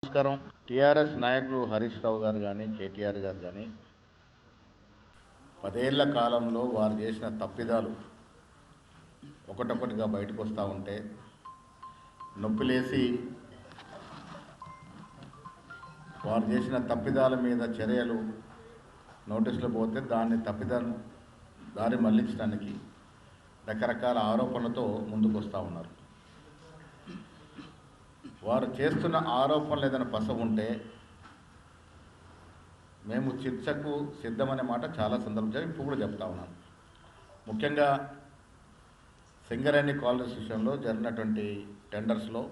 నమస్కారం. టీఆర్ఎస్ నాయకులు హరీష్ రావు గారు కానీ కేటీఆర్ గారు కానీ 10 ఏళ్ల కాలంలో వారు చేసిన తప్పిదాలు ఒకటొకటిగా బయటకు వస్తూ ఉంటే నొప్పిలేసి వారు చేసిన తప్పిదాల మీద చర్యలు నోటీసులు పోతే దారి మళ్లించడానికి రకరకాల ఆరోపణలతో ముందుకు వస్తూ ఉన్నారు. వారు చేస్తున్న ఆరోపణలు ఏదైనా పస ఉంటే మేము చర్చకు సిద్ధమనే మాట చాలా సందర్భంగా ఇప్పుడు కూడా చెప్తా ఉన్నాను. ముఖ్యంగా సింగరేణి కాలనీస్ విషయంలో జరిగినటువంటి టెండర్స్లో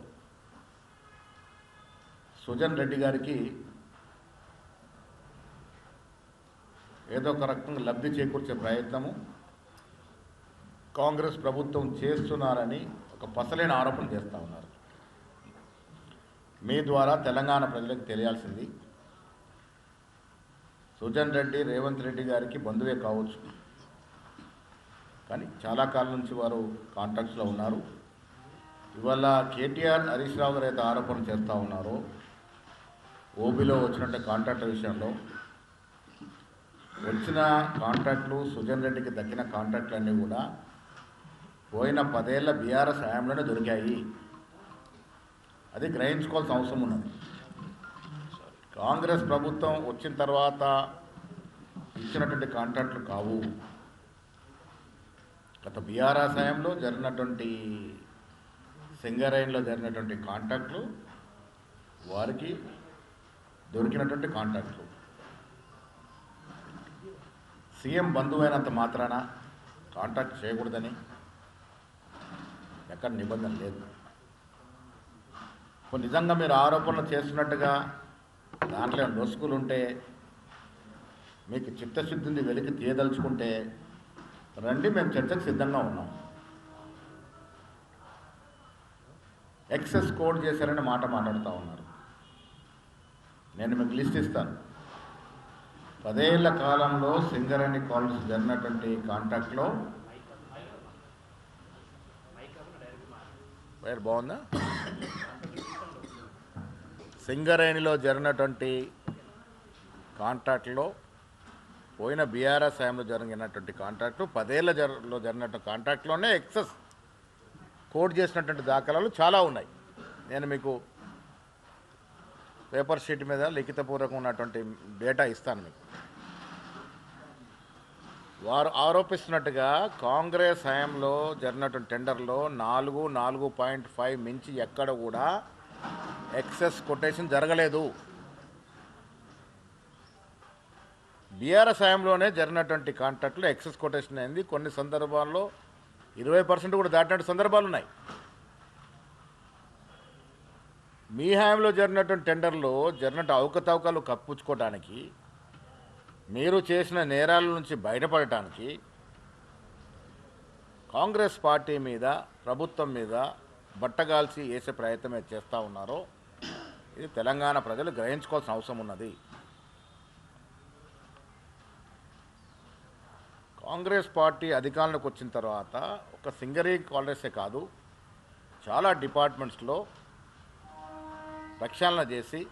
సుజన్ రెడ్డి గారికి ఏదో ఒక రకంగా లబ్ధి చేకూర్చే ప్రయత్నము కాంగ్రెస్ ప్రభుత్వం చేస్తున్నారని ఒక పసలేని ఆరోపణ చేస్తూ ఉన్నారు. మీ ద్వారా తెలంగాణ ప్రజలకు తెలియాల్సింది, సుజన్ రెడ్డి రేవంత్ రెడ్డి గారికి బంధువే కావచ్చు, కానీ చాలా కాలం నుంచి వారు కాంటాక్ట్స్లో ఉన్నారు. ఇవాళ కేటీఆర్ హరీష్ రావు గారు అయితే ఆరోపణ చేస్తూ ఉన్నారో ఓబీలో వచ్చినట్టు కాంట్రాక్ట్ విషయంలో వచ్చిన కాంట్రాక్టులు సుజన్ రెడ్డికి దక్కిన కాంట్రాక్టులన్నీ కూడా పోయిన 10 ఏళ్ల బీఆర్ఎస్ హయాంలోనే దొరికాయి. అది గ్రహించుకోవాల్సిన అవసరం ఉన్నది. కాంగ్రెస్ ప్రభుత్వం వచ్చిన తర్వాత ఇచ్చినటువంటి కాంట్రాక్టులు కావు. గత బీఆర్ఎస్ హయాంలో జరిగినటువంటి సింగరేణిలో జరిగినటువంటి కాంట్రాక్టులు వారికి దొరికినటువంటి కాంట్రాక్టులు. సీఎం బంధువైనంత మాత్రాన కాంట్రాక్ట్ చేయకూడదని ఎక్కడ నిబంధన లేదు. నిజంగా మీరు ఆరోపణలు చేస్తున్నట్టుగా దాంట్లో లొసుకులు ఉంటే, మీకు చిత్తశుద్ధిని వెలికి తీయదలుచుకుంటే రండి, మేము చర్చకు సిద్ధంగా ఉన్నాం. ఎక్సెస్ కోడ్ చేశారని మాట్లాడుతూ ఉన్నారు. నేను మీకు లిస్ట్ ఇస్తాను. 10 ఏళ్ల కాలంలో సింగరేణి కాలనీస్ జరిగినటువంటి కాంట్రాక్ట్లో బాగుందా, సింగరేణిలో జరిగినటువంటి కాంట్రాక్ట్లో పోయిన బీఆర్ఎస్ హయాంలో జరిగినటువంటి కాంట్రాక్టు 10 ఏళ్లలో జరిగినటువంటి కాంట్రాక్ట్లోనే ఎక్సెస్ కోడ్ చేసినటువంటి దాఖలాలు చాలా ఉన్నాయి. నేను మీకు పేపర్ షీట్ మీద లిఖితపూర్వకం ఉన్నటువంటి డేటా ఇస్తాను మీకు. వారు ఆరోపిస్తున్నట్టుగా కాంగ్రెస్ హయాంలో జరిగినటువంటి టెండర్లో 4.5 మించి ఎక్కడ కూడా ఎక్సెస్ కొటేషన్ జరగలేదు. బీఆర్ఎస్ హయాంలోనే జరిగినటువంటి కాంట్రాక్ట్లో ఎక్సెస్ కొటేషన్ అయింది. కొన్ని సందర్భాల్లో 20% కూడా దాటినటువంటి సందర్భాలు ఉన్నాయి. మీ హయాంలో జరిగినటువంటి టెండర్లో జరిగినట్టు అవకతవకలు కప్పుచ్చుకోవడానికి, మీరు చేసిన నేరాల నుంచి బయటపడటానికి కాంగ్రెస్ పార్టీ మీద, ప్రభుత్వం మీద బట్టగాల్చి వేసే ప్రయత్నమే చేస్తూ ఉన్నారో ఇది తెలంగాణ ప్రజలు గ్రహించుకోవాల్సిన అవసరం ఉన్నది. కాంగ్రెస్ పార్టీ అధికారంలోకి వచ్చిన తర్వాత ఒక సింగరేణి కాలనీసే కాదు, చాలా డిపార్ట్మెంట్స్లో ప్రక్షాళన చేసి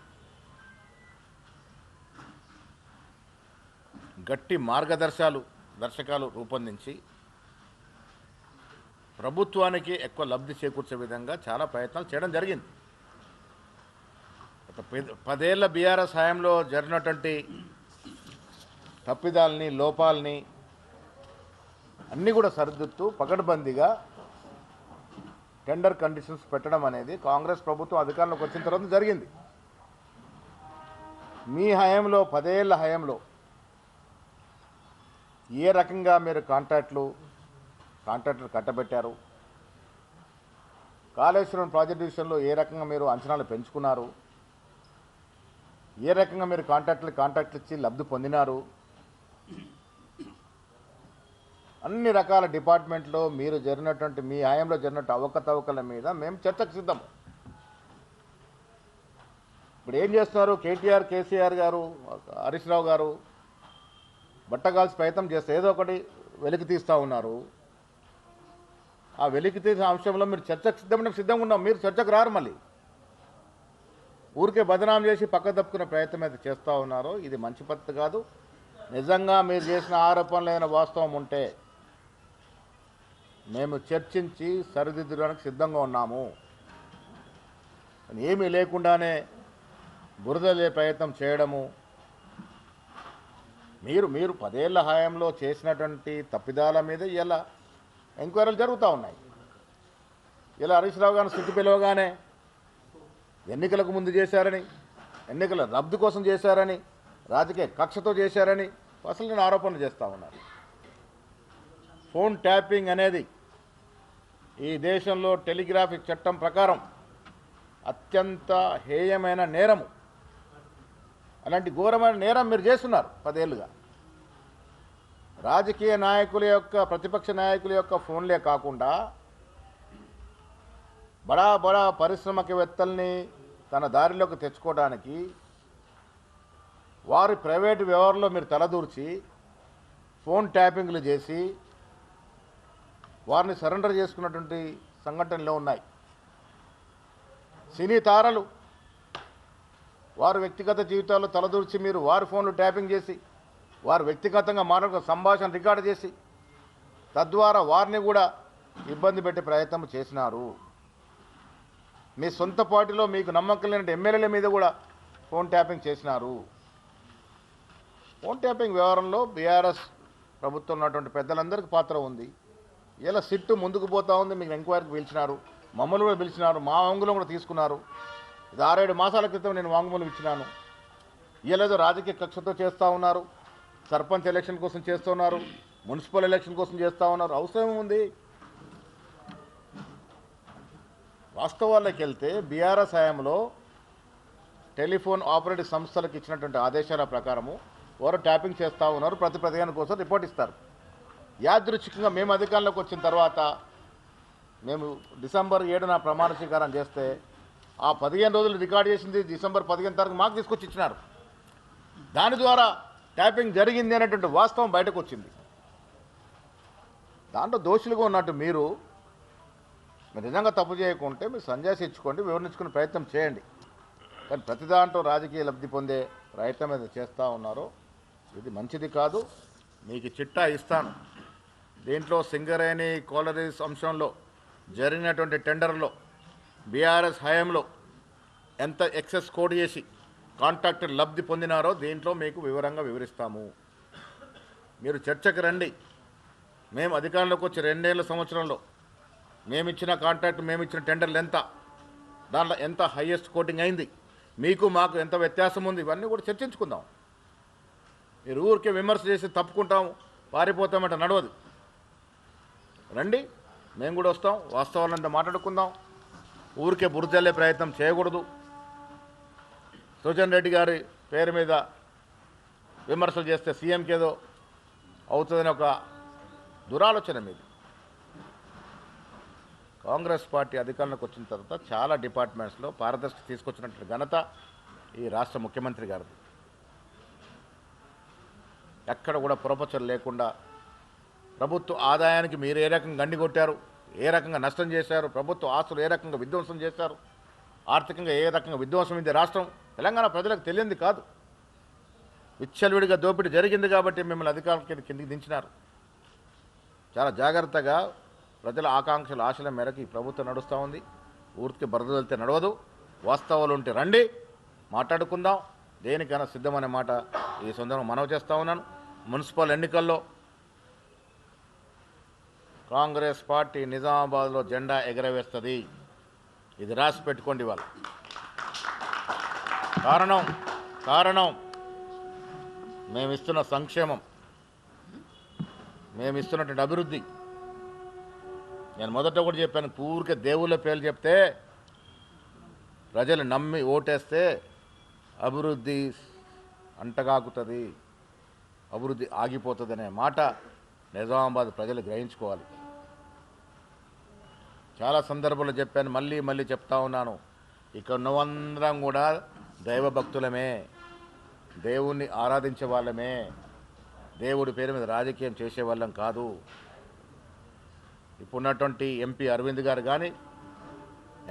గట్టి మార్గదర్శకాలు రూపొందించి ప్రభుత్వానికి ఎక్కువ లబ్ధి చేకూర్చే విధంగా చాలా ప్రయత్నాలు చేయడం జరిగింది. 10 ఏళ్ల బీఆర్ఎస్ హయాంలో జరిగినటువంటి తప్పిదాలని, లోపాలని అన్నీ కూడా సరిదిద్దుతూ పకడ్బందీగా టెండర్ కండిషన్స్ పెట్టడం అనేది కాంగ్రెస్ ప్రభుత్వం అధికారంలోకి వచ్చిన తర్వాత జరిగింది. మీ హయాంలో 10 ఏళ్ల హయాంలో ఏ రకంగా మీరు కాంట్రాక్టులు కట్టబెట్టారు, కాళేశ్వరం ప్రాజెక్టు విషయంలో ఏ రకంగా మీరు అంచనాలు పెంచుకున్నారు, ఏ రకంగా మీరు కాంట్రాక్ట్లు ఇచ్చి లబ్ధి పొందినారు, అన్ని రకాల డిపార్ట్మెంట్లో మీరు జరిగినటువంటి మీ హయాంలో జరిగినట్టు అవకతవకల మీద మేము చర్చకు సిద్ధము. ఇప్పుడు ఏం చేస్తున్నారు, కేటీఆర్, కేసీఆర్ గారు, హరీష్ రావు గారు బట్టగాల్సి ప్రయత్నం చేస్తే ఏదో ఒకటి వెలికి తీస్తూ ఉన్నారు. ఆ వెలికి తీసిన అంశంలో మీరు చర్చకు సిద్ధంగా ఉన్నాం, మీరు చర్చకు రారు. మళ్ళీ ఊరికే బదనాం చేసి పక్క తప్పుకునే ప్రయత్నం అయితే చేస్తూ ఉన్నారో ఇది మంచి పద్ధతి కాదు. నిజంగా మీరు చేసిన ఆరోపణలు ఏదైనా వాస్తవం ఉంటే మేము చర్చించి సరిదిద్దడానికి సిద్ధంగా ఉన్నాము. ఏమీ లేకుండానే బురదలే ప్రయత్నం చేయడము, మీరు 10 ఏళ్ల హయాంలో చేసినటువంటి తప్పిదాల మీద ఇలా ఎంక్వైరీలు జరుగుతూ ఉన్నాయి. ఇలా హరీష్ రావు గారిని స్థితి పిలవగానే ఎన్నికలకు ముందు చేశారని, ఎన్నికల రద్దు కోసం చేశారని, రాజకీయ కక్షతో చేశారని అసలు నేను ఆరోపణలు చేస్తూ ఉన్నాను. ఫోన్ ట్యాపింగ్ అనేది ఈ దేశంలో టెలిగ్రాఫిక్ చట్టం ప్రకారం అత్యంత హేయమైన నేరము. అలాంటి ఘోరమైన నేరం మీరు చేస్తున్నారు 10 ఏళ్ళుగా. రాజకీయ నాయకుల యొక్క, ప్రతిపక్ష నాయకుల యొక్క ఫోన్లే కాకుండా బడా బడా పారిశ్రామికవేత్తల్ని తన దారిలోకి తెచ్చుకోవడానికి వారి ప్రైవేటు వ్యవహారంలో మీరు తలదూర్చి ఫోన్ ట్యాపింగ్లు చేసి వారిని సరెండర్ చేసుకున్నటువంటి సంఘటనలు ఉన్నాయి. సినీ తారలు వారి వ్యక్తిగత జీవితాల్లో తలదూర్చి మీరు వారి ఫోన్లు ట్యాపింగ్ చేసి వారు వ్యక్తిగతంగా మాట్లాడుకున్న సంభాషణ రికార్డు చేసి తద్వారా వారిని కూడా ఇబ్బంది పెట్టే ప్రయత్నం చేసినారు. మీ సొంత పార్టీలో మీకు నమ్మకం లేని ఎమ్మెల్యేల మీద కూడా ఫోన్ ట్యాపింగ్ చేసినారు. ఫోన్ ట్యాపింగ్ వ్యవహారంలో బీఆర్ఎస్ ప్రభుత్వం ఉన్నటువంటి పెద్దలందరికీ పాత్ర ఉంది. ఇలా సిట్టు ముందుకు పోతా ఉంది. మీకు ఎంక్వైరీకి పిలిచినారు, మమ్మల్ని కూడా పిలిచినారు, మా వాంగ్మూలం కూడా తీసుకున్నారు. ఇది 6-7 మాసాల క్రితం నేను వాంగ్మూలం ఇచ్చినాను. ఇలాదో రాజకీయ కక్షతో చేస్తూ ఉన్నారు, సర్పంచ్ ఎలక్షన్ కోసం చేస్తున్నారు, మున్సిపల్ ఎలక్షన్ కోసం చేస్తూ ఉన్నారు. అవసరం ఉంది. వాస్తవాల్లోకి వెళ్తే బీఆర్ఎస్ హయాంలో టెలిఫోన్ ఆపరేటివ్ సంస్థలకు ఇచ్చినటువంటి ఆదేశాల ప్రకారము వారు ట్యాపింగ్ చేస్తూ ఉన్నారు. ప్రతి ప్రతిగాని కోసం రిపోర్ట్ ఇస్తారు. యాదృచ్ఛికంగా మేము అధికారంలోకి వచ్చిన తర్వాత మేము డిసెంబర్ 7న ప్రమాణ స్వీకారం చేస్తే ఆ 15 రోజులు రికార్డ్ చేసింది డిసెంబర్ 15 తారీఖు మాకు తీసుకొచ్చి ఇచ్చినారు. దాని ద్వారా ట్యాపింగ్ జరిగింది అనేటువంటి వాస్తవం బయటకు వచ్చింది. దాంట్లో దోషులుగా ఉన్నట్టు మీరు నిజంగా తప్పు చేయకుంటే మీరు సంజాసి ఇచ్చుకోండి, వివరించుకునే ప్రయత్నం చేయండి. కానీ ప్రతి దాంట్లో రాజకీయ లబ్ధి పొందే ప్రయత్నం ఏదో చేస్తూ ఉన్నారో ఇది మంచిది కాదు. మీకు చిట్టా ఇస్తాను. దీంట్లో సింగరేణి కోలరీస్ అంశంలో జరిగినటువంటి టెండర్లో బీఆర్ఎస్ హయాంలో ఎంత ఎక్సెస్ కోడ్ చేసి కాంట్రాక్టర్ లబ్ధి పొందినారో దీంట్లో మీకు వివరంగా వివరిస్తాము. మీరు చర్చకు రండి. మేము అధికారంలోకి వచ్చి 2 ఏళ్ల సంవత్సరంలో మేమిచ్చిన కాంట్రాక్ట్, మేమిచ్చిన టెండర్లు ఎంత, దాంట్లో ఎంత హైయెస్ట్ కోటింగ్ అయింది, మీకు మాకు ఎంత వ్యత్యాసం ఉంది, ఇవన్నీ కూడా చర్చించుకుందాం. మీరు ఊరికే విమర్శ చేసి తప్పుకుంటాం, పారిపోతామంటే నడవదు. రండి, మేము కూడా వస్తాం, వాస్తవాలంతా మాట్లాడుకుందాం. ఊరికే బురదల్లే ప్రయత్నం చేయకూడదు. సుజన్ రెడ్డి గారి పేరు మీద విమర్శలు చేస్తే సీఎంకి ఏదో అవుతుందని ఒక దురాలోచన మీది. కాంగ్రెస్ పార్టీ అధికారంలోకి వచ్చిన తర్వాత చాలా డిపార్ట్మెంట్స్లో పారదర్శకత తీసుకొచ్చినట్టు ఘనత ఈ రాష్ట్ర ముఖ్యమంత్రి గారిది. ఎక్కడ కూడా పొరపచ్చలు లేకుండా ప్రభుత్వ ఆదాయానికి మీరు ఏ రకంగా గండి కొట్టారు, ఏ రకంగా నష్టం చేశారు, ప్రభుత్వ ఆస్తులు ఏ రకంగా విధ్వంసం చేశారు, ఆర్థికంగా ఏ రకంగా విధ్వంసం ఇది రాష్ట్రం తెలంగాణ ప్రజలకు తెలియంది కాదు. విచ్చలవిడిగా దోపిడీ జరిగింది కాబట్టి మిమ్మల్ని అధికారుల కిందికి దించినారు. చాలా జాగ్రత్తగా ప్రజల ఆకాంక్షల ఆశల మేరకు ఈ ప్రభుత్వం నడుస్తూ ఉంది. ఊరికి బరద వెళ్తే నడవదు. వాస్తవాలు ఉంటే రండి, మాట్లాడుకుందాం. దేనికైనా సిద్ధమనే మాట ఈ సందర్భంగా మనవి చేస్తూ ఉన్నాను. మున్సిపల్ ఎన్నికల్లో కాంగ్రెస్ పార్టీ నిజామాబాద్లో జెండా ఎగరవేస్తుంది. ఇది రాసి పెట్టుకోండి. వాళ్ళు కారణం మేమిస్తున్న సంక్షేమం, మేమిస్తున్నటువంటి అభివృద్ధి. నేను మొదట కూడా చెప్పాను, ఊరికే దేవుళ్ళ పేర్లు చెప్తే ప్రజలు నమ్మి ఓటేస్తే అభివృద్ధి అంటగాకుతుంది, అభివృద్ధి ఆగిపోతుంది అనే మాట నిజామాబాద్ ప్రజలు గ్రహించుకోవాలి. చాలా సందర్భాల్లో చెప్పాను, మళ్ళీ చెప్తా ఉన్నాను. ఇక్కడ ఉన్నవందరం కూడా దైవభక్తులమే, దేవుణ్ణి ఆరాధించే వాళ్ళమే, దేవుడి పేరు మీద రాజకీయం చేసే వాళ్ళం కాదు. ఇప్పుడున్నటువంటి ఎంపీ అరవింద్ గారు కానీ,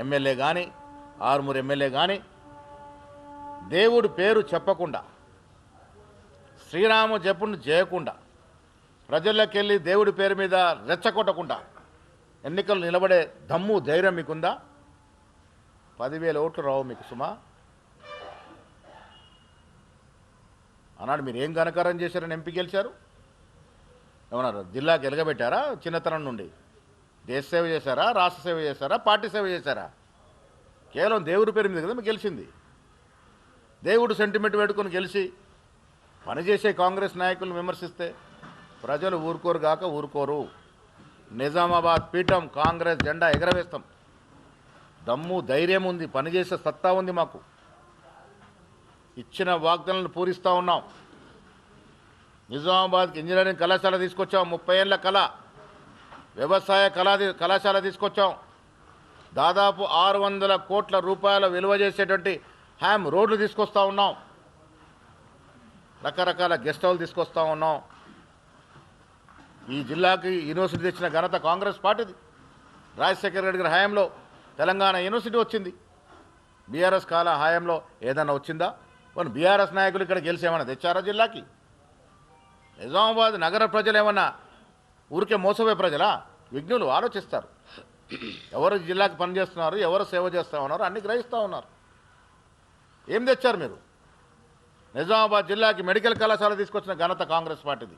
ఎమ్మెల్యే కానీ, 6 ఎమ్మెల్యే కానీ దేవుడి పేరు చెప్పకుండా, శ్రీరామ జపుని చేయకుండా, ప్రజల్లోకి వెళ్ళి దేవుడి పేరు మీద రెచ్చగొట్టకుండా ఎన్నికలు నిలబడే దమ్ము ధైర్యం మీకుందా? 10,000 ఓట్లు రావు మీకు సుమా. అన్నాడు మీరు ఏం ఘనకారం చేశారని ఎంపీ గెలిచారు? ఏమన్నారు? జిల్లాకి ఎలగబెట్టారా? చిన్నతనం నుండి దేశ సేవ చేశారా? రాష్ట్ర సేవ చేశారా? పార్టీ సేవ చేశారా? కేవలం దేవుడి పేరు మీద కదా మీకు గెలిచింది. దేవుడు సెంటిమెంట్ పెట్టుకుని గెలిచి పనిచేసే కాంగ్రెస్ నాయకులను విమర్శిస్తే ప్రజలు ఊరుకోరు గాక ఊరుకోరు. నిజామాబాద్ పీఠం కాంగ్రెస్ జెండా ఎగరవేస్తాం. దమ్ము ధైర్యం ఉంది, పనిచేసే సత్తా ఉంది మాకు. ఇచ్చిన వాగ్దానాలను పూరిస్తూ ఉన్నాం. నిజామాబాద్కి ఇంజనీరింగ్ కళాశాల తీసుకొచ్చాం, 30 ఏళ్ల కళ. వ్యవసాయ కళాశాల తీసుకొచ్చాం. దాదాపు 600 కోట్ల రూపాయల విలువ చేసేటువంటి హ్యామ్ రోడ్లు తీసుకొస్తూ ఉన్నాం. రకరకాల గెస్ట్ హౌస్ తీసుకొస్తూ ఉన్నాం. ఈ జిల్లాకి యూనివర్సిటీ తెచ్చిన ఘనత కాంగ్రెస్ పార్టీది. రాజశేఖర రెడ్డి గారి హయాంలో తెలంగాణ యూనివర్సిటీ వచ్చింది. బీఆర్ఎస్ కాల హయాంలో ఏదన్నా వచ్చిందా? కొన్ని బీఆర్ఎస్ నాయకులు ఇక్కడ గెలిచి ఏమన్నా తెచ్చారా జిల్లాకి? నిజామాబాద్ నగర ప్రజలు ఏమన్నా ఊరికే మోసపోయే ప్రజలా? విఘ్నులు ఆలోచిస్తారు. ఎవరు జిల్లాకి పనిచేస్తున్నారు, ఎవరు సేవ చేస్తూ ఉన్నారు అన్ని గ్రహిస్తూ ఉన్నారు. ఏం తెచ్చారు మీరు? నిజామాబాద్ జిల్లాకి మెడికల్ కళాశాల తీసుకొచ్చిన ఘనత కాంగ్రెస్ పార్టీది.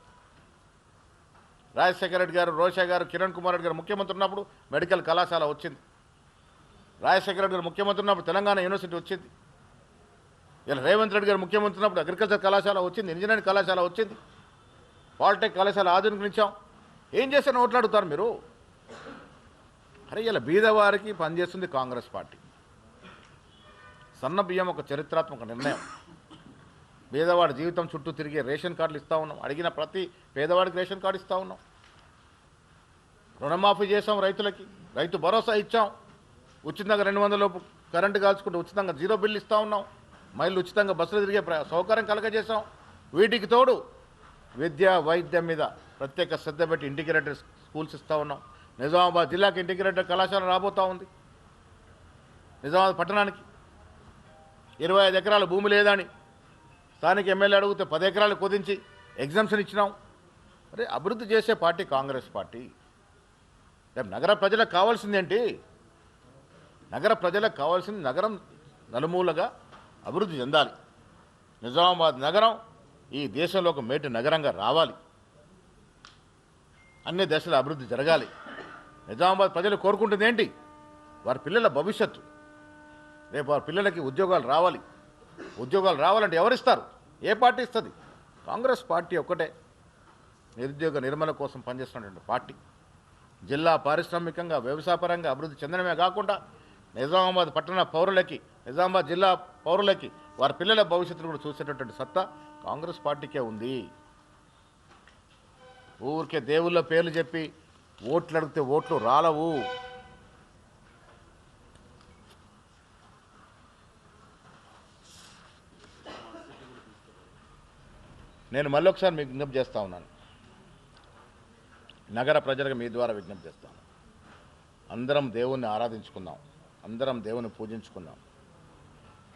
రాజశేఖర రెడ్డి గారు, రోషా గారు, కిరణ్ కుమార్ రెడ్డి గారు ముఖ్యమంత్రి ఉన్నప్పుడు మెడికల్ కళాశాల వచ్చింది. రాజశేఖర రెడ్డి గారు ముఖ్యమంత్రి ఉన్నప్పుడు తెలంగాణ యూనివర్సిటీ వచ్చింది. ఇలా రేవంత్ రెడ్డి గారు ముఖ్యమంత్రి ఉన్నప్పుడు అగ్రికల్చర్ కళాశాల వచ్చింది, ఇంజనీరింగ్ కళాశాల వచ్చింది, పాలిటెక్ కళాశాల ఆధునికరించాం. ఏం చేశారని ఓట్లాడుతారు మీరు? అరే ఇలా బీదవారికి పనిచేస్తుంది కాంగ్రెస్ పార్టీ. సన్న బియ్యం ఒక చరిత్రాత్మక నిర్ణయం. పేదవాడి జీవితం చుట్టూ తిరిగే రేషన్ కార్డులు ఇస్తూ ఉన్నాం. అడిగిన ప్రతి పేదవాడికి రేషన్ కార్డు ఇస్తూ ఉన్నాం. రుణమాఫీ చేసాం రైతులకి, రైతు భరోసా ఇచ్చాం. ఉచితంగా 200 లోపు కరెంటు కాల్చుకుంటూ ఉచితంగా 0 బిల్లు ఇస్తూ ఉన్నాం. మైళ్ళు ఉచితంగా బస్సులు తిరిగే సౌకర్యం కలగజేసాం. వీటికి తోడు విద్య వైద్యం మీద ప్రత్యేక శ్రద్ధ పెట్టి ఇంటిగ్రేటెడ్ స్కూల్స్ ఇస్తూ ఉన్నాం. నిజామాబాద్ జిల్లాకి ఇంటిగ్రేటెడ్ కళాశాల రాబోతూ ఉంది. నిజామాబాద్ పట్టణానికి 25 ఎకరాల భూమి లేదని స్థానిక ఎమ్మెల్యే అడిగితే 10 ఎకరాలు కుదించి ఎగ్జామ్షన్ ఇచ్చినాం. అరే అభివృద్ధి చేసే పార్టీ కాంగ్రెస్ పార్టీ. నగర ప్రజలకు కావాల్సిందేంటి? నగర ప్రజలకు కావాల్సింది నగరం నలుమూలగా అభివృద్ధి చెందాలి. నిజామాబాద్ నగరం ఈ దేశంలో ఒక మేటి నగరంగా రావాలి. అన్ని దశల అభివృద్ధి జరగాలి. నిజామాబాద్ ప్రజలు కోరుకుంటుంది ఏంటి? వారి పిల్లల భవిష్యత్తు. రేపు వారి పిల్లలకి ఉద్యోగాలు రావాలి. ఉద్యోగాలు రావాలంటే ఎవరిస్తారు? ఏ పార్టీ ఇస్తుంది? కాంగ్రెస్ పార్టీ ఒక్కటే నిరుద్యోగ నిర్మూలన కోసం పనిచేస్తున్నటువంటి పార్టీ. జిల్లా పారిశ్రామికంగా వ్యవసాయపరంగా అభివృద్ధి చెందడమే కాకుండా నిజామాబాద్ పట్టణ పౌరులకి, నిజామాబాద్ జిల్లా పౌరులకి వారి పిల్లల భవిష్యత్తును కూడా చూసేటటువంటి సత్తా కాంగ్రెస్ పార్టీకే ఉంది. ఊరికే దేవుళ్ళ పేర్లు చెప్పి ఓట్లు అడిగితే ఓట్లు రాలవు. నేను మళ్ళొకసారి మీకు విజ్ఞప్తి చేస్తూ ఉన్నాను. నగర ప్రజలకు మీ ద్వారా విజ్ఞప్తి చేస్తాను. అందరం దేవుణ్ణి ఆరాధించుకుందాం, అందరం దేవుని పూజించుకుందాం.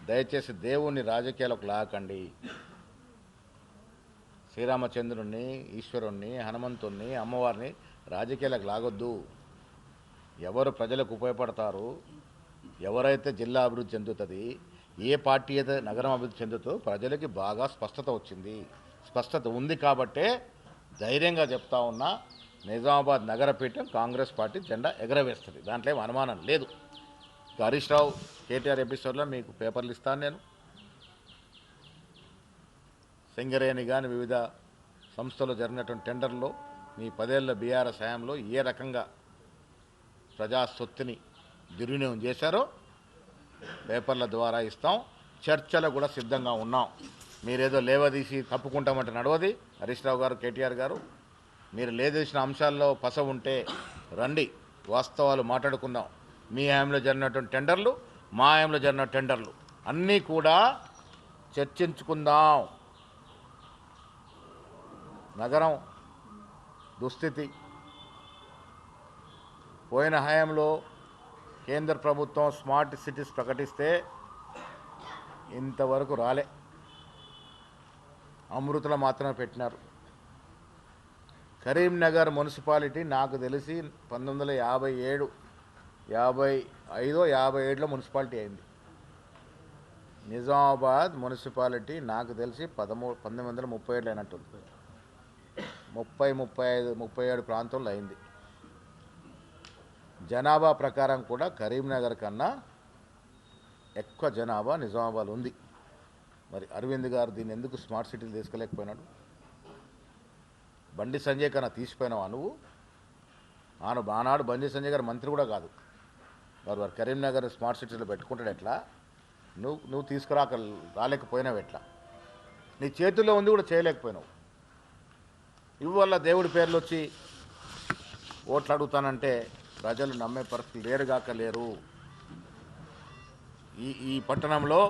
దయచేసి దేవుణ్ణి రాజకీయాలకు లాగకండి. శ్రీరామచంద్రుణ్ణి, ఈశ్వరుణ్ణి, హనుమంతుణ్ణి, అమ్మవారిని రాజకీయాలకు లాగొద్దు. ఎవరు ప్రజలకు ఉపయోగపడతారు, ఎవరైతే జిల్లా అభివృద్ధి చెందుతుంది, ఏ పార్టీ అయితే నగరం అభివృద్ధి చెందుతో ప్రజలకి బాగా స్పష్టత వచ్చింది. స్పష్టత ఉంది కాబట్టే ధైర్యంగా చెప్తా ఉన్నా, నిజామాబాద్ నగరపీఠం కాంగ్రెస్ పార్టీ జెండా ఎగరవేస్తుంది. దాంట్లో ఏం అనుమానం లేదు. హరీష్ రావు కేటీఆర్ ఎపిసోడ్లో మీకు పేపర్లు ఇస్తాను. నేను సింగరేణి కానీ వివిధ సంస్థలు జరిగినటువంటి టెండర్లో మీ 10 ఏళ్ల బీఆర్ఎస్ హయాంలో ఏ రకంగా ప్రజా సొత్తుని దుర్వినియోగం చేశారో పేపర్ల ద్వారా ఇస్తాం. చర్చలు కూడా సిద్ధంగా ఉన్నాం. మీరేదో లేవదీసి తప్పుకుంటామంటే నడవది. హరీష్ రావు గారు, కేటీఆర్ గారు, మీరు లేదీసిన అంశాల్లో పస ఉంటే రండి, వాస్తవాలు మాట్లాడుకుందాం. మీ హయాంలో జరిగినటువంటి టెండర్లు, మా హయాంలో జరిగిన టెండర్లు అన్నీ కూడా చర్చించుకుందాం. నగరం దుస్థితి, పోయిన హయాంలో కేంద్ర ప్రభుత్వం స్మార్ట్ సిటీస్ ప్రకటిస్తే ఇంతవరకు రాలే, అమృతలో మాత్రమే పెట్టినారు. కరీంనగర్ మున్సిపాలిటీ నాకు తెలిసి 1957, 57లో మున్సిపాలిటీ అయింది. నిజామాబాద్ మున్సిపాలిటీ నాకు తెలిసి 1937 అయినట్టుంది. 35, 37 ప్రాంతంలో అయింది. జనాభా ప్రకారం కూడా కరీంనగర్ కన్నా ఎక్కువ జనాభా నిజామాబాద్ ఉంది. మరి అరవింద్ గారు దీన్ని ఎందుకు స్మార్ట్ సిటీలు తీసుకోలేకపోయినాడు? బండి సంజయ్ కన్నా తీసిపోయినావా నువ్వు? ఆనాడు బండి సంజయ్ గారు మంత్రి కూడా కాదు. వారు కరీంనగర్ స్మార్ట్ సిటీలో పెట్టుకుంటాడు ఎట్లా? నువ్వు రాలేకపోయినావు ఎట్లా? నీ చేతుల్లో ఉంది కూడా చేయలేకపోయినావు. ఇవల్ల దేవుడి పేర్లు వచ్చి ఓట్లు అడుగుతానంటే ప్రజలు నమ్మే పరిస్థితి లేరు. ఈ పట్టణంలో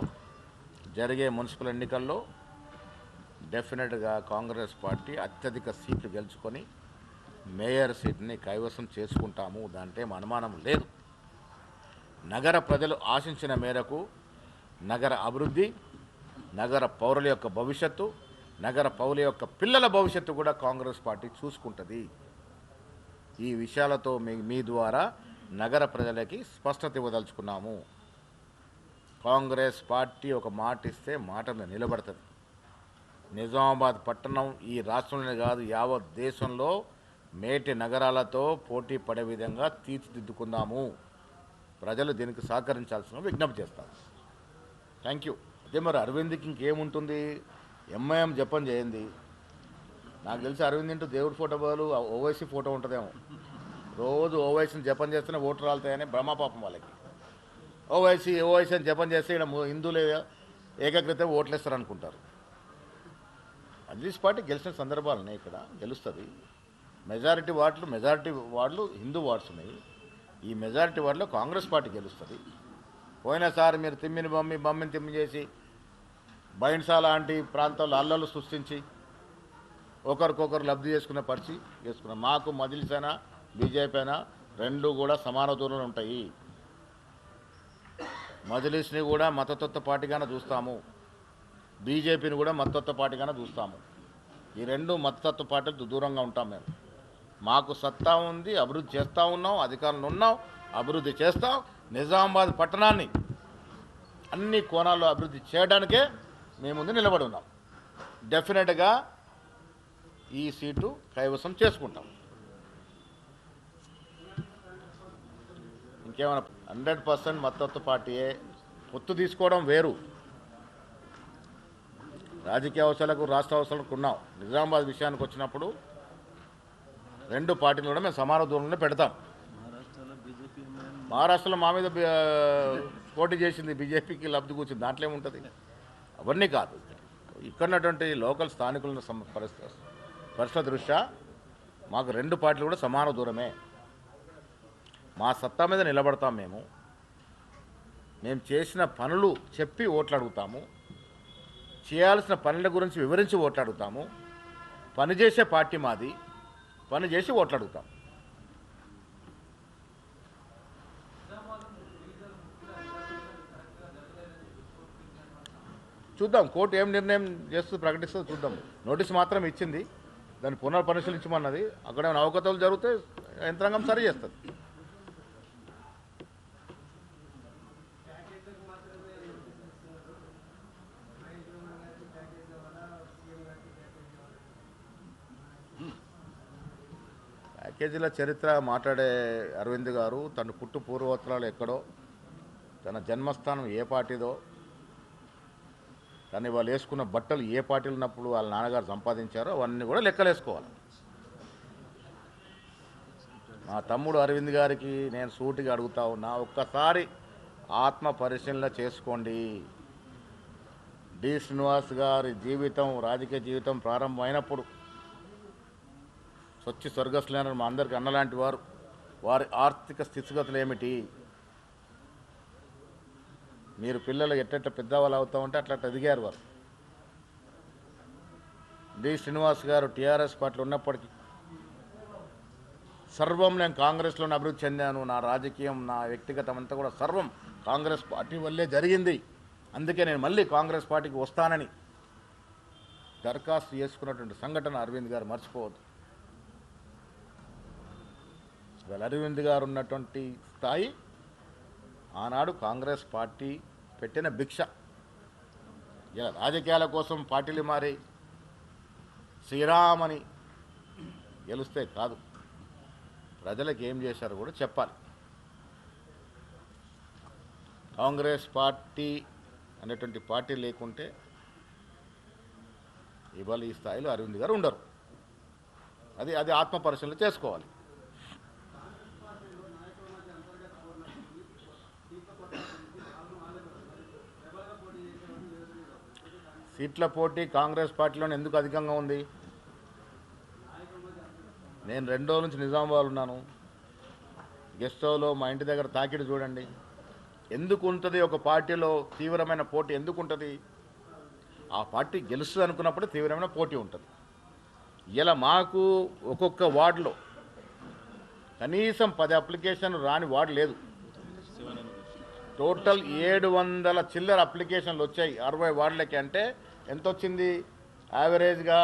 జరిగే మున్సిపల్ ఎన్నికల్లో డెఫినెట్గా కాంగ్రెస్ పార్టీ అత్యధిక సీట్లు గెలుచుకొని మేయర్ సీట్ని కైవసం చేసుకుంటాము. దాంట్లో అనుమానం లేదు. నగర ప్రజలు ఆశించిన మేరకు నగర అభివృద్ధి, నగర పౌరుల యొక్క భవిష్యత్తు, నగర పౌరుల యొక్క పిల్లల భవిష్యత్తు కూడా కాంగ్రెస్ పార్టీ చూసుకుంటుంది. ఈ విషయాలతో మీ ద్వారా నగర ప్రజలకి స్పష్టత ఇవ్వదలుచుకున్నాము. కాంగ్రెస్ పార్టీ ఒక మాట ఇస్తే మాట మీద నిలబడుతుంది. నిజామాబాద్ పట్టణం ఈ రాష్ట్రంలోనే కాదు యావత్ దేశంలో మేటి నగరాలతో పోటీ పడే విధంగా తీర్చిదిద్దుకుందాము. ప్రజలు దీనికి సహకరించాల్సిన విజ్ఞప్తి చేస్తాం. Thank you. అదే మరి అరవింద్కి ఇంకేముంటుంది? ఎంఐఎం జపం చేయండి. నాకు తెలిసి అరవింద్ ఇంటూ దేవుడి ఫోటో బదులు ఓవైసీ ఫోటో ఉంటుందేమో. రోజు ఓవైసీని జపం చేస్తేనే ఓట్లు రాలుతాయని బ్రహ్మపాపం వాళ్ళకి. ఓవైసీ అని జపం చేస్తే ఇక్కడ హిందువులు ఏకగ్రత ఓట్లేస్తారు అనుకుంటారు. మజ్లిస్ పార్టీ గెలిచిన సందర్భాలనే ఇక్కడ గెలుస్తుంది. మెజారిటీ వార్డులు హిందూ వార్డ్స్ ఉన్నాయి. ఈ మెజారిటీ వార్డులో కాంగ్రెస్ పార్టీ గెలుస్తుంది. పోయినసారి మీరు బమ్మిని తిమ్మి చేసి బైండ్సా లాంటి ప్రాంతాల్లో అల్లలు సృష్టించి ఒకరికొకరు లబ్ధి చేసుకున్నాం. మాకు మజ్లిస్ అయినా బీజేపీ అయినా రెండు కూడా సమాన దూరంలో ఉంటాయి. మజ్లిస్ని కూడా మతతత్వ పార్టీగానే చూస్తాము, బీజేపీని కూడా మతతత్వ పార్టీగానే చూస్తాము. ఈ రెండు మతతత్వ పార్టీలు దూరంగా ఉంటాం. మాకు సత్తా ఉంది, అభివృద్ధి చేస్తూ ఉన్నాం, అధికారంలో ఉన్నాం, అభివృద్ధి చేస్తాం. నిజామాబాద్ పట్టణాన్ని అన్ని కోణాల్లో అభివృద్ధి చేయడానికే మేము ముందు నిలబడి ఉన్నాం. డెఫినెట్గా ఈ సీటు కైవసం చేసుకుంటాం. ఇంకేమైనా 100% మద్దతు పార్టీయే. పొత్తు తీసుకోవడం వేరు. రాజకీయ అవసరాలకు రాష్ట్ర అవసరాలకు ఉన్నాం. నిజామాబాద్ విషయానికి వచ్చినప్పుడు రెండు పార్టీలు కూడా మేము సమాన దూరంలో పెడతాం. మహారాష్ట్రలో మా మీద పోటీ చేసింది బీజేపీకి లబ్ధి కూర్చుంది. దాంట్లో ఏముంటుంది? అవన్నీ కాదు. ఇక్కడున్నటువంటి లోకల్ స్థానికుల పరిస్థితుల దృష్ట్యా మాకు రెండు పార్టీలు కూడా సమాన దూరమే. మా సత్తా మీద నిలబడతాం. మేము చేసిన పనులు చెప్పి ఓట్లు అడుగుతాము. చేయాల్సిన పనుల గురించి వివరించి ఓట్లు అడుగుతాము. పనిచేసే పార్టీ మాది. పని చేసి ఓట్లు అడుగుతాం. చూద్దాం కోర్టు ఏం నిర్ణయం చేస్తూ ప్రకటిస్తుందో చూద్దాం. నోటీస్ మాత్రం ఇచ్చింది, దాన్ని పునర్పరిశీలించమన్నది. అక్కడ ఏమైనా అవకతవలు జరిగితే యంత్రాంగం సరి చేస్తుంది. ప్యాకేజీల చరిత్ర మాట్లాడే అరవింద్ గారు తన పుట్టు పూర్వోత్తరాలు ఎక్కడో, తన జన్మస్థానం ఏ పార్టీదో, తను వాళ్ళు వేసుకున్న బట్టలు ఏ పార్టీలు ఉన్నప్పుడు వాళ్ళ నాన్నగారు సంపాదించారో అవన్నీ కూడా లెక్కలేసుకోవాలి. మా తమ్ముడు అరవింద్ గారికి నేను సూటిగా అడుగుతా ఉన్నా, ఒక్కసారి ఆత్మ పరిశీలన చేసుకోండి. డి శ్రీనివాస్ గారి జీవితం, రాజకీయ జీవితం ప్రారంభమైనప్పుడు స్వచ్ఛ స్వర్గస్థులైన మా అందరికీ అన్నలాంటి వారు. వారి ఆర్థిక స్థితిగతులు ఏమిటి? మీరు పిల్లలు ఎట్ట పెద్దవాళ్ళు అవుతూ ఉంటే అట్లా ఎదిగారు వారు. డి శ్రీనివాస్ గారు టీఆర్ఎస్ పార్టీలో ఉన్నప్పటికీ సర్వం నేను కాంగ్రెస్లోనే అభివృద్ధి చెందాను, నా రాజకీయం, నా వ్యక్తిగతం అంతా కూడా సర్వం కాంగ్రెస్ పార్టీ వల్లే జరిగింది అందుకే నేను మళ్ళీ కాంగ్రెస్ పార్టీకి వస్తానని దరఖాస్తు చేసుకున్నటువంటి సంఘటన అరవింద్ గారు మర్చిపోవద్దు. ఇవాళ అరవింద్ గారు ఉన్నటువంటి స్థాయి ఆనాడు కాంగ్రెస్ పార్టీ పెట్టిన భిక్ష. ఇలా రాజకీయాల కోసం పార్టీలు మారి శ్రీరామ్ అని గెలుస్తే కాదు, ప్రజలకు ఏం చేశారో కూడా చెప్పాలి. కాంగ్రెస్ పార్టీ అనేటువంటి పార్టీ లేకుంటే ఇవాళ ఈ స్థాయిలో అరవింద్ గారు ఉండరు. అది ఆత్మ పరిశీలన చేసుకోవాలి. సీట్ల పోటీ కాంగ్రెస్ పార్టీలోనే ఎందుకు అధికంగా ఉంది? నేను 2 రోజుల నుంచి నిజామాబాద్ ఉన్నాను. గెస్ట్ హౌస్లో మా ఇంటి దగ్గర తాకిడి చూడండి. ఎందుకు ఉంటుంది ఒక పార్టీలో తీవ్రమైన పోటీ? ఎందుకు ఉంటుంది? ఆ పార్టీ గెలుస్తుంది అనుకున్నప్పుడు తీవ్రమైన పోటీ ఉంటుంది. ఇలా మాకు ఒక్కొక్క వార్డులో కనీసం 10 అప్లికేషన్లు రాని వార్డు లేదు. టోటల్ 700 చిల్లర అప్లికేషన్లు వచ్చాయి 60 వార్డులకి. అంటే ఎంత వచ్చింది? యావరేజ్గా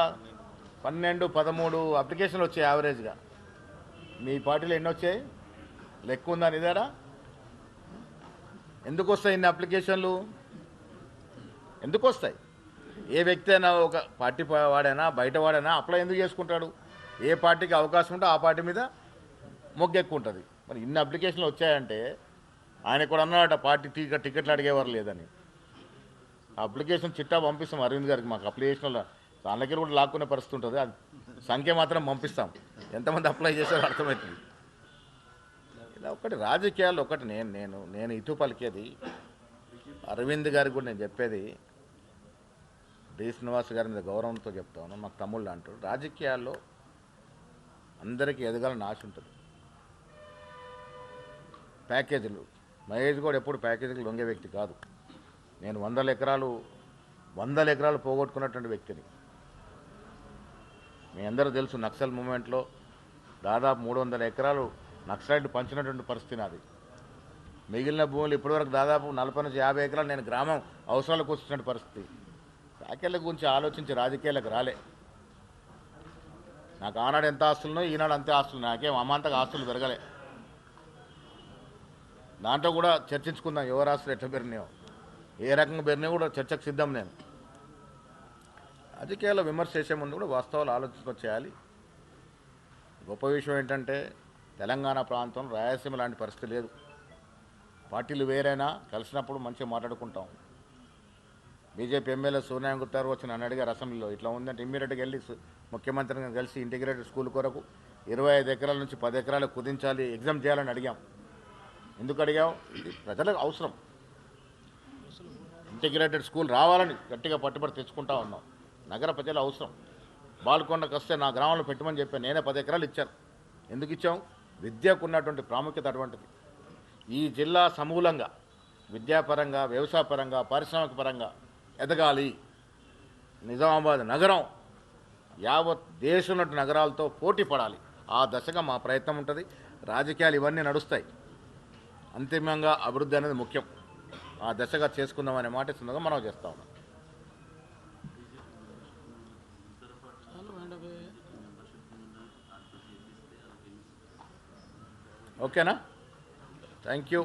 12-13 అప్లికేషన్లు వచ్చాయి యావరేజ్గా. మీ పార్టీలో ఎన్ని వచ్చాయి? లెక్క ఉందా నిదారా? ఎందుకు వస్తాయి ఇన్ని అప్లికేషన్లు? ఎందుకు వస్తాయి? ఏ వ్యక్తి అయినా, ఒక పార్టీ వాడైనా బయట వాడైనా అప్లై ఎందుకు చేసుకుంటాడు? ఏ పార్టీకి అవకాశం ఉంటే ఆ పార్టీ మీద మొగ్గు ఎక్కువ ఉంటుంది. మరి ఇన్ని అప్లికేషన్లు వచ్చాయంటే ఆయన కూడా అన్నాడట పార్టీ టికెట్లు అడిగేవారు లేదని. అప్లికేషన్ చిట్టా పంపిస్తాం అరవింద్ గారికి. మాకు అప్లికేషన్లో దాని దగ్గర కూడా లాక్కునే పరిస్థితి ఉంటుంది. అది సంఖ్య మాత్రం పంపిస్తాం. ఎంతమంది అప్లై చేశారో అర్థమవుతుంది. ఇలా ఒకటి రాజకీయాల్లో ఒకటి నేను ఇటు పలికేది అరవింద్ గారికి కూడా నేను చెప్పేది, డి శ్రీనివాస్ గారి మీద గౌరవంతో చెప్తాను. మాకు తమ్ముళ్ళు అంటారు. రాజకీయాల్లో అందరికీ ఎదగాలని ఆశ ఉంటుంది. ప్యాకేజీలు, మహేష్ కూడా ఎప్పుడు ప్యాకేజీలు లొంగే వ్యక్తి కాదు. నేను 100 ఎకరాలు పోగొట్టుకున్నటువంటి వ్యక్తిని. మీ అందరూ తెలుసు, నక్సల్ మూమెంట్లో దాదాపు 300 ఎకరాలు నక్సలైట్లు పంచినటువంటి పరిస్థితి నాది. మిగిలిన భూములు ఇప్పటివరకు దాదాపు 40 నుంచి 50 ఎకరాలు నేను గ్రామం అవసరాలకు వచ్చినటువంటి పరిస్థితి. ప్యాకేజీల గురించి ఆలోచించి రాజకీయాలకు రాలే. నాకు ఆనాడు ఎంత ఆస్తులున్నో ఈనాడు అంతే ఆస్తులు. నాకేం అమాంతగా ఆస్తులు పెరగలే. దాంట్లో కూడా చర్చించుకుందాం, ఎవరు ఆస్తులు ఎట్లా పెరిగినాయో, ఏ రకంగా పెరిగినాయో కూడా చర్చకు సిద్ధం. నేను రాజకీయాల్లో విమర్శ చేసే ముందు కూడా వాస్తవాలు ఆలోచించుకొని చేయాలి. గొప్ప విషయం ఏంటంటే తెలంగాణ ప్రాంతం రాయలసీమ లాంటి పరిస్థితి లేదు. పార్టీలు వేరైనా కలిసినప్పుడు మంచిగా మాట్లాడుకుంటాం. బీజేపీ ఎమ్మెల్యే సోనియా గుప్తారు వచ్చి నన్ను అడిగారు అసెంబ్లీలో, ఇట్లా ఉందంటే ఇమ్మీడియట్గా వెళ్ళి ముఖ్యమంత్రిని కలిసి ఇంటిగ్రేటెడ్ స్కూల్ కొరకు 25 ఎకరాల నుంచి 10 ఎకరాలకు కుదించాలి, ఎగ్జామ్ చేయాలని అడిగాం. ఎందుకు అడిగాం? ఇది ప్రజలకు అవసరం. ఇంటిగ్రేటెడ్ స్కూల్ రావాలని గట్టిగా పట్టుబడి తెచ్చుకుంటా ఉన్నాం. నగర ప్రజల అవసరం. బాల్కొండకు వస్తే నా గ్రామంలో పెట్టమని చెప్పాను. నేనే 10 ఎకరాలు ఇచ్చాను. ఎందుకు ఇచ్చాం? విద్యకు ఉన్నటువంటి ప్రాముఖ్యత అటువంటిది. ఈ జిల్లా సమూలంగా విద్యాపరంగా, వ్యవసాయపరంగా, పారిశ్రామిక పరంగా ఎదగాలి. నిజామాబాద్ నగరం యావత్ దేశంలో నగరాలతో పోటీ పడాలి. ఆ దశగా మా ప్రయత్నం ఉంటుంది. రాజకీయాలు ఇవన్నీ నడుస్తాయి. అంతిమంగా అభివృద్ధి అనేది ముఖ్యం. ఆ దశగా చేసుకుందామనే మాట సందర్భంగా మనం చేస్తా ఉన్నాం. ఓకేనా? Thank you.